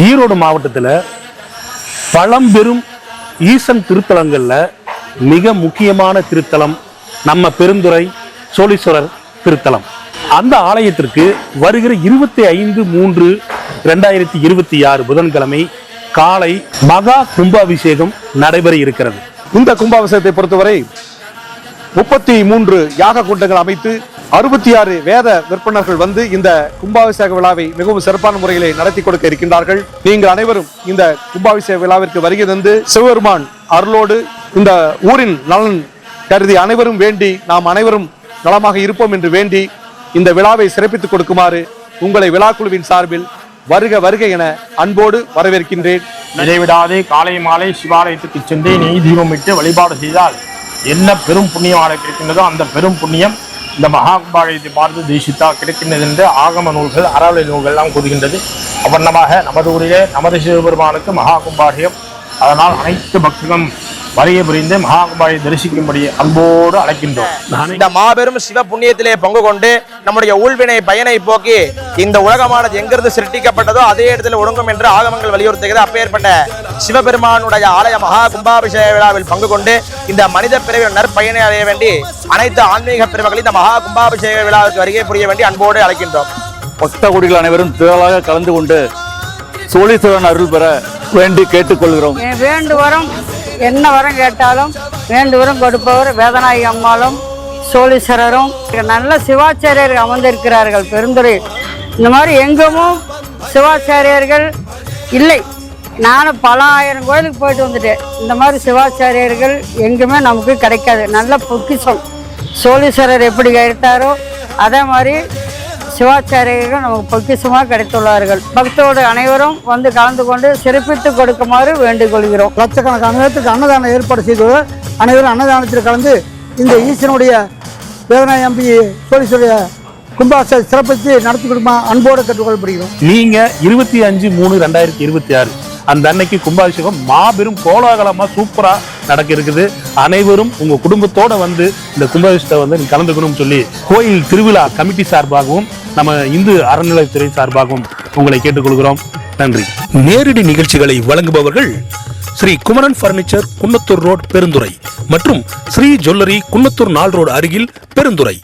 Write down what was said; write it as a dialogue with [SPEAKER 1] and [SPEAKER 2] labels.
[SPEAKER 1] ஈரோடு மாவட்டத்தில் பழம்பெரும் ஈசன் திருத்தலங்கள்ல மிக முக்கியமான திருத்தலம் நம்ம பெருந்துறை சோழீஸ்வரர் திருத்தலம். அந்த ஆலயத்திற்கு வருகிற 25/3/2026 புதன்கிழமை காலை மகா கும்பாபிஷேகம் நடைபெற இருக்கிறது.
[SPEAKER 2] இந்த கும்பாபிஷேகத்தை பொறுத்தவரை 33 யாக குண்டங்கள் அமைத்து 66 வேத விற்பனர்கள் வந்து இந்த கும்பாபிஷேக விழாவை மிகவும் சிறப்பான முறையிலே நடத்தி கொடுக்க இருக்கின்றார்கள். நீங்கள் அனைவரும் இந்த கும்பாபிஷேக விழாவிற்கு வருகை தந்து சிவபெருமான் அருளோடு இந்த ஊரின் நலன் கருதி அனைவரும் வேண்டி நாம் அனைவரும் நலமாக இருப்போம் என்று வேண்டி இந்த விழாவை சிறப்பித்துக் கொடுக்குமாறு உங்களை விழாக்குழுவின் சார்பில் வருக வருக என அன்போடு வரவேற்கின்றேன்.
[SPEAKER 3] இடைவிடாதே காலை மாலை சிவாலயத்துக்கு சென்று நெய் தீபமிட்டு வழிபாடு செய்தால் என்ன பெரும் புண்ணியமாக கிடைக்கின்றதோ அந்த பெரும் புண்ணியம் இந்த மகா கும்பாபிஷேகத்தை பார்த்து தீசித்தால் கிடைக்கின்றது என்று ஆகம நூல்கள் அறவழி நூல்கள் எல்லாம் கூறுகின்றது. அவ்வண்ணமாக நமது ஊரிலே நமது சிவபெருமானுக்கு மகா கும்பாபிஷேகம். அதனால் அனைத்து பக்தர்களும் வருகை புரிந்து மகா கும்பாபிஷேகத்தை தரிசிக்கும்படி அன்போடு அழைக்கின்றோம்.
[SPEAKER 4] இந்த மாபெரும் சிவ புண்ணியத்திலே பங்கு கொண்டு நம்முடைய ஊழ்வினை பயனை போக்கி இந்த உலகமானது எங்கிருந்து சிருஷ்டிக்கப்பட்டதோ அதே இடத்துல ஒடுங்கும் என்று ஆகமங்கள் வலியுறுத்துகிறது. அப்பேற்பட்ட சிவபெருமானுடைய ஆலய மகா கும்பாபிஷேக விழாவில் பங்கு கொண்டு இந்த மனித பிறவின் நற்பயனை அடைய வேண்டி அனைத்து ஆன்மீக பெருமக்கள் இந்த மகா கும்பாபிஷேக விழாவிற்கு வருகை புரிய வேண்டி அன்போடு அழைக்கின்றோம்.
[SPEAKER 2] பக்த குடிகள் அனைவரும் திரளாக கலந்து கொண்டு சோழீஸ்வரன் அருள் பெற வேண்டி கேட்டுக்கொள்கிறோம்.
[SPEAKER 5] வேண்டுவரம் என்ன வரம் கேட்டாலும் வேண்டுவரம் கொடுப்பவர் வேதநாயகி அம்மாளும் சோழீஸ்வரரும் நல்ல சிவாச்சாரியர்கள் அமர்ந்திருக்கிறார்கள் பெருந்துறை. இந்த மாதிரி எங்கும் சிவாச்சாரியர்கள் இல்லை. நானும் பல ஆயிரம் கோயிலுக்கு போயிட்டு வந்துட்டேன். இந்த மாதிரி சிவாச்சாரியர்கள் எங்குமே நமக்கு கிடைக்காது. நல்ல பொக்கிஷம் சோழீஸ்வரர் எப்படி கிடைத்தாரோ அதே மாதிரி சிவாச்சாரியர்கள் நமக்கு பொக்கிஷமாக கிடைத்துள்ளார்கள். பக்தோடு அனைவரும் வந்து கலந்து கொண்டு சிறப்பித்து கொடுக்குமாறு வேண்டுகொள்கிறோம்.
[SPEAKER 6] லட்சக்கணக்கான பேருக்கு அன்னதானம் ஏற்பாடு செய்து அனைவரும் அன்னதானத்தில் கலந்து இந்த ஈசனுடைய வேதநாயகி அம்பி சோழீஸ்வரிய கும்பாபிஷேக சிறப்பித்து நடத்தி கொடுமா அன்போடு கேட்டுக்கொள்ளப்படுகிறோம்.
[SPEAKER 1] நீங்க 25/3/2026 அந்த அன்னைக்கு கும்பாபிஷேகம் மாபெரும் கோலாகலமா சூப்பரா நடக்க இருக்குது. அனைவரும் உங்க குடும்பத்தோட வந்து இந்த கும்பாபிஷேகத்தை வந்து கலந்துக்கணும்னு சொல்லி கோயில் திருவிழா கமிட்டி சார்பாகவும் நம்ம இந்து அறநிலையத்துறை சார்பாகவும் உங்களை கேட்டுக்கொள்கிறோம். நன்றி. நேரடி நிகழ்ச்சிகளை வழங்குபவர்கள் ஸ்ரீ குமரன் பர்னிச்சர், குன்னத்தூர் ரோட், பெருந்துறை மற்றும் ஸ்ரீ ஜுவல்லரி, குன்னத்தூர் 4 ரோடு அருகில், பெருந்துறை.